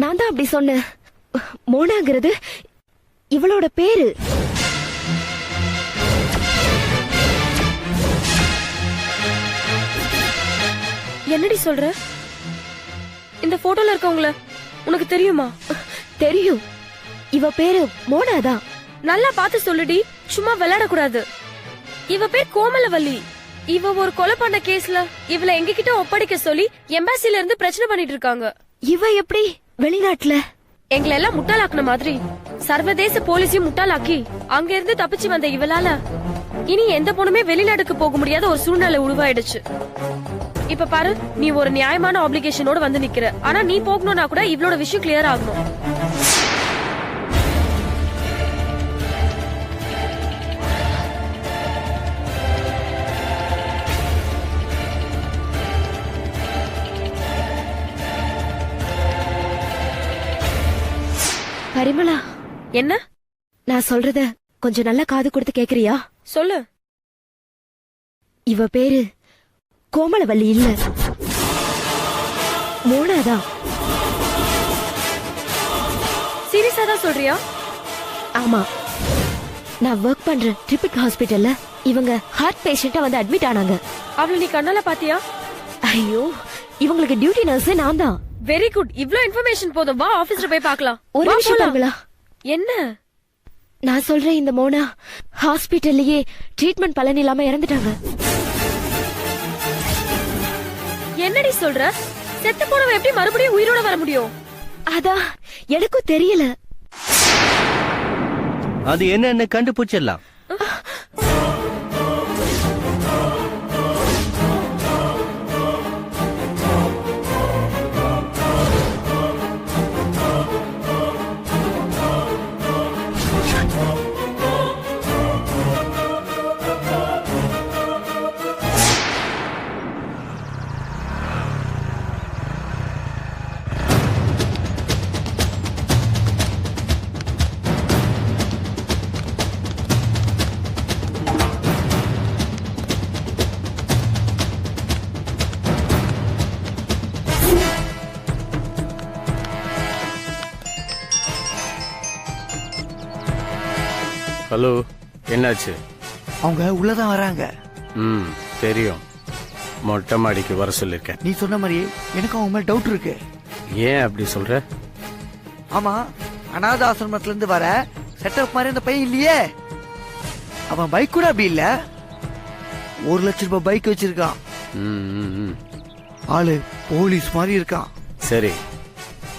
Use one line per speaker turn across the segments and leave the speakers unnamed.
நான் தான் அப்படி சொன்னேன். மோனாங்கிறது இவளோட பேரு.
என்னடி சொல்ற? இந்த போட்டோல இருக்கவங்கள உனக்கு தெரியுமா?
தெரியும். இவ பேரு மோனாதான்.
நல்லா பார்த்து சொல்லுடி, சும்மா விளையாட கூடாது. இவ பேர் கோமலவல்லி. இவ ஒரு கொலை பண்ண கேஸ்ல இவள எங்க கிட்ட ஒப்படைக்க சொல்லி எம்பாசில இருந்து பிரச்சனை பண்ணிட்டு இருக்காங்க.
இவ எப்படி வெளிநாட்டுல?
எங்களை எல்லாம் முட்டாளாக்குன மாதிரி சர்வதேச போலீஸையும் முட்டாளாக்கி அங்க இருந்து தப்பிச்சு வந்த இவளால இனி எந்த பொண்ணுமே வெளிநாட்டுக்கு போக முடியாத ஒரு சூழ்நிலை உருவாயிடுச்சு. இப்ப பாரு, நீ ஒரு நியாயமான ஆப்ளிகேஷனோட வந்து நிக்கிற. ஆனா நீ போகணும்னா கூட இவளோட விஷயம் கிளியர் ஆகணும்.
பரிமளா,
என்ன?
நான் சொல்றத கொஞ்சம் நல்லா காது கொடுத்து கேக்குறியா?
சொல்லு.
இவ பேரு கோமலவல்லி இல்ல, மோனாதான்.
சீரியஸா தான் சொல்றியா?
ஆமா, நான் ஒர்க் பண்ற ட்ரிபிட் ஹாஸ்பிட்டல்ல இவங்க ஹார்ட் பேஷண்டா வந்து அட்மிட் ஆனாங்க.
அவளை நீ கண்ணால பாத்தியா?
ஐயோ, இவங்களுக்கு டியூட்டி நர்ஸ் நான் தான்.
Very good. இவ்ளோ இன்ஃபர்மேஷன் போதும். வா ஆபீஸ்ல போய் பார்க்கலாம்.
ஒரு நிமிஷம் பரிமளா.
என்ன?
நான் சொல்றேன், இந்த மோனா ஹாஸ்பிட்டல்லயே ட்ரீட்மெண்ட் பலன் இல்லாம இறந்துட்டாங்க.
என்னடி சொல்ற? செத்து போனவ எப்படி மறுபடியும் உயிரோட வர முடியும்?
அதான் எனக்கும் தெரியல.
அது என்னன்னு கண்டுபிடிச்சிடலாம். ஹலோ, என்னாச்சு?
அவங்க உள்ளதான் வராங்க.
தெரியும். மொட்டை மாடிக்கு வர சொல்லிருக்கேன்.
நீ சொன்ன மாதிரியே எனக்கு அவங்க மேல டவுட் இருக்கு.
ஏன் அப்படி சொல்ற?
ஆமா, அனாத ஆசிரமத்துல இருந்து வர செட்டப் மாதிரி அந்த பையன் இல்லையே. அவன் பைக் கூட அப்படி இல்ல, 1 லட்சம் ரூபாய் பைக் வச்சிருக்கான். ஆளு போலீஸ் மாதிரி இருக்கான்.
சரி,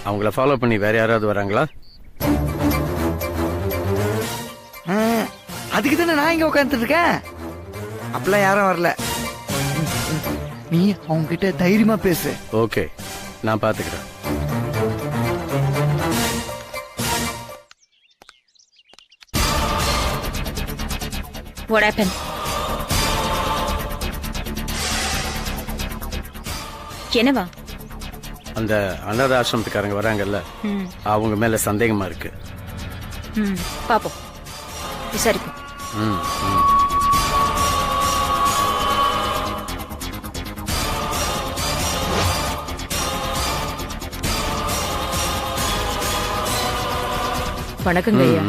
அவங்கள ஃபாலோ பண்ணி வேற யாராவது வராங்களா?
அதுக்கு தானே நான் இங்க உட்காந்துட்டு இருக்கேன். அப்பெல்லாம் யாரும் வரல. நீ அவங்க கிட்ட தைரியமா பேசு.
ஓகே, நான் பாத்துக்கிறேன்.
What happened? என்னவா?
அந்த அனாத ஆசிரமத்துக்காரங்க வராங்கல்ல, அவங்க மேல சந்தேகமா இருக்கு.
பாப்போம், விசாரிப்போம்.
வணக்கங்க ஐயா.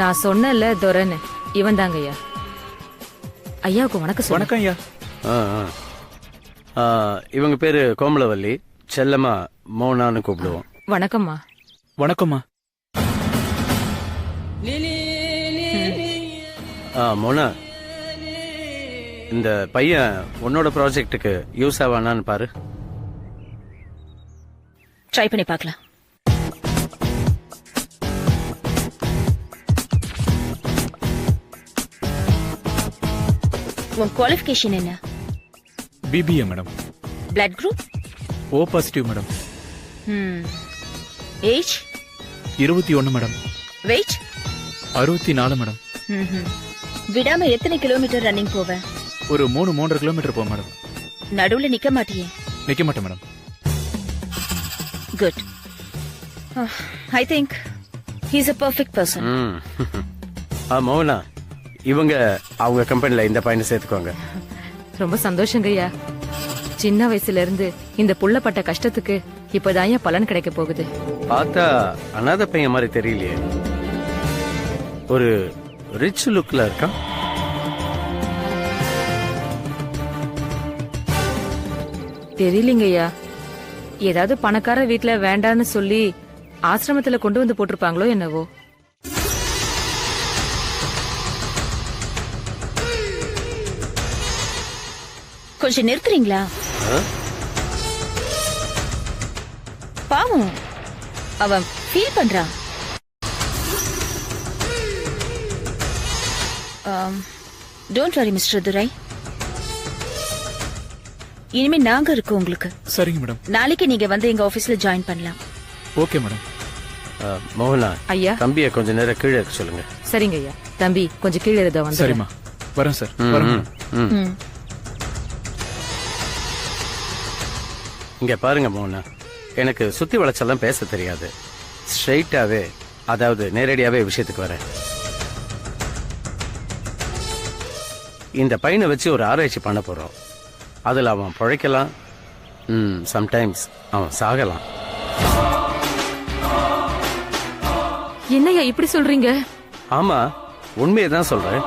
நான் சொன்னல துரன்னு, இவன் தாங்க ஐயா. ஐயாவுக்கு வணக்கம்.
வணக்கம் ஐயா.
இவங்க பேரு கோமலவல்லி, செல்லமா மோனான்னு கூப்பிடுவோம்.
வணக்கம்மா.
வணக்கம்மா.
மோனா, இந்த பையன் உன்னோட ப்ராஜெக்டுக்கு யூஸ் ஆவானான்னு பாரு.
ட்ரை பண்ணி பார்க்கலாம். உன் குவாலிஃபிகேஷன் என்ன?
BBA madam.
Blood group?
O positive madam.
Age?
21 madam.
Weight?
64 madam.
விடாம எத்தனை கிலோமீட்டர் ரன்னிங் போவ?
ஒரு 3-3.5 கிலோமீட்டர் போகும் மேடம்.
நடுவுல நிக்க மாட்டியே?
நிக்க மாட்டேன் madam.
Good. I think he is a perfect person.
Mona, இவங்க அவங்க கம்பெனில இந்த பையனை சேர்த்துக்கோங்க.
ரொம்ப சந்தோஷங்க ஐயா. சின்ன வயசுல இருந்து இந்த புள்ளப்பட்ட கஷ்டத்துக்கு இப்பதான் ஐயா பலன் கிடைக்க போகுது.
பார்த்தா அனாதை பையன் மாதிரி தெரியலையே, ஒரு ரிச் லுக்ல இருக்கான்.
தெரியலங்க ஐயா, ஏதாவது பணக்கார வீட்ல வேண்டான்னு சொல்லி ஆசிரமத்துல கொண்டு வந்து போட்டிருப்பாங்களோ என்னவோ.
கொஞ்சம் நிறுத்துறீங்களா? பாவம், அவன் ஃபீல் பண்றான். டோன்ட் வரி மிஸ்டர் துரை, இனிமே நாங்க இருக்கோம் உங்களுக்கு.
சரிங்க மேடம்.
நாளைக்கு நீங்க வந்து எங்க ஆபீஸ்ல ஜாயின் பண்ணலாம்.
Okay madam.
மோகனா,
ஐயா.
தம்பியை கொஞ்ச நேரம் கீழே இருக்க சொல்லுங்க.
சரிங்க ஐயா. தம்பி கொஞ்சம் கீழே இருந்த வந்து.
சரிம்மா, வரேன் சார். வரேன் மேடம்.
ம்.
இங்க பாருங்க மோகனா, எனக்கு சுத்தி வளைச்செல்லாம் பேச தெரியாது. ஸ்ட்ரெயிட்டாவே, அதாவது நேரடியாவே விஷயத்துக்கு வரேன். இந்த பையனை வச்சு ஒரு ஆராய்ச்சி பண்ண போறோம். அதுல அவன் பிழைக்கலாம், சம்டைம்ஸ் அவன் சாகலாம்.
என்னய்யா இப்படி சொல்றீங்க?
ஆமா, உண்மையை தான் சொல்றேன்.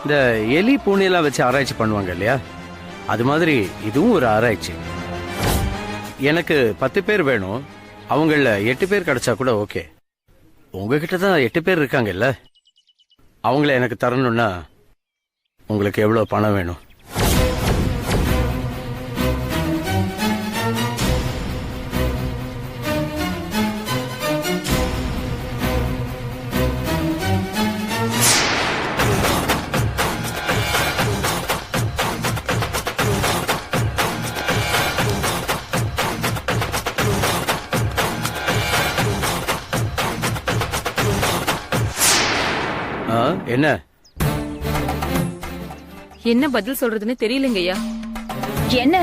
இந்த எலி பூனையெல்லாம் வச்சு ஆராய்ச்சி பண்ணுவாங்க இல்லையா, அது மாதிரி இதுவும் ஒரு ஆராய்ச்சி. எனக்கு 10 பேர் வேணும், அவங்கள 8 பேர் கிடைச்சா கூட ஓகே. உங்ககிட்ட தான் 8 பேர் இருக்காங்கல்ல, அவங்கள எனக்கு தரணும்னா உங்களுக்கு எவ்வளவு பணம் வேணும்? என்ன
என்ன பதில் சொல்றதுன்னு தெரியலங்க ஐயா.
என்ன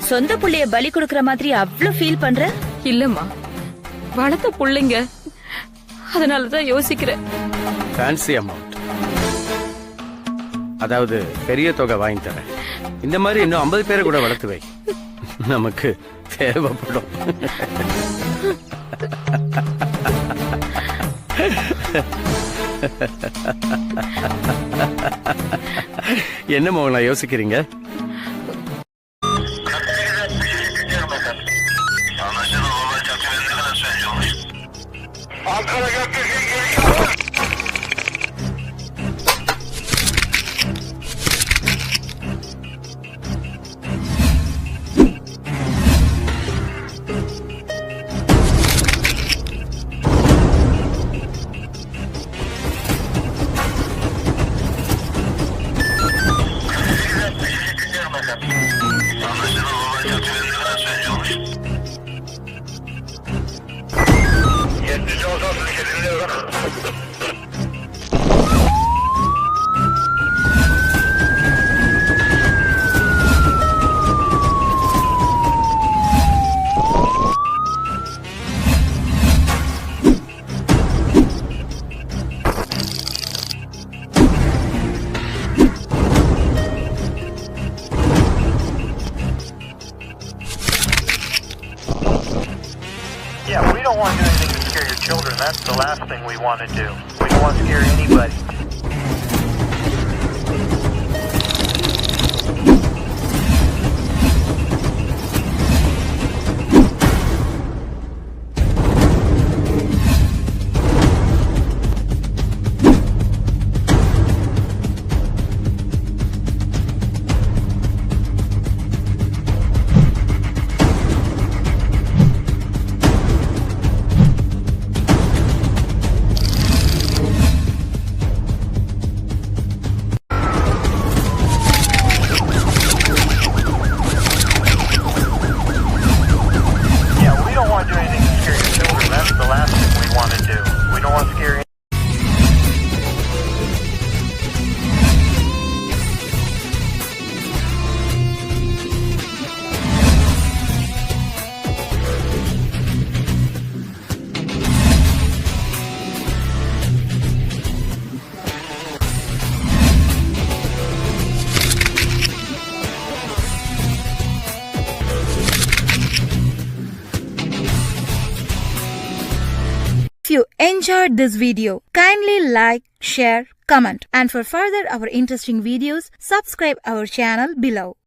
சொந்த புள்ளைய பலி கொடுக்கற மாதிரி அவ்ளோ ஃபீல் பண்ற?
இல்லம்மா, வளர்த்த புள்ளைங்க, அதனாலதான் யோசிக்கிறேன்.
ஃபேன்சி அமௌண்ட், அதாவது பெரிய தொகை வாங்கி தரேன். இந்த மாதிரி இன்னும் 50 பேரை கூட வளர்த்து வை, நமக்கு தேவைப்படும். என்ன மோகனா யோசிக்கிறீங்க?
Yeah, we don't want to do anything to scare your children. That's the last thing we want to do. We don't want to scare anybody.
you enjoyed this video, kindly like, share, comment, and for further our interesting videos, subscribe our channel below.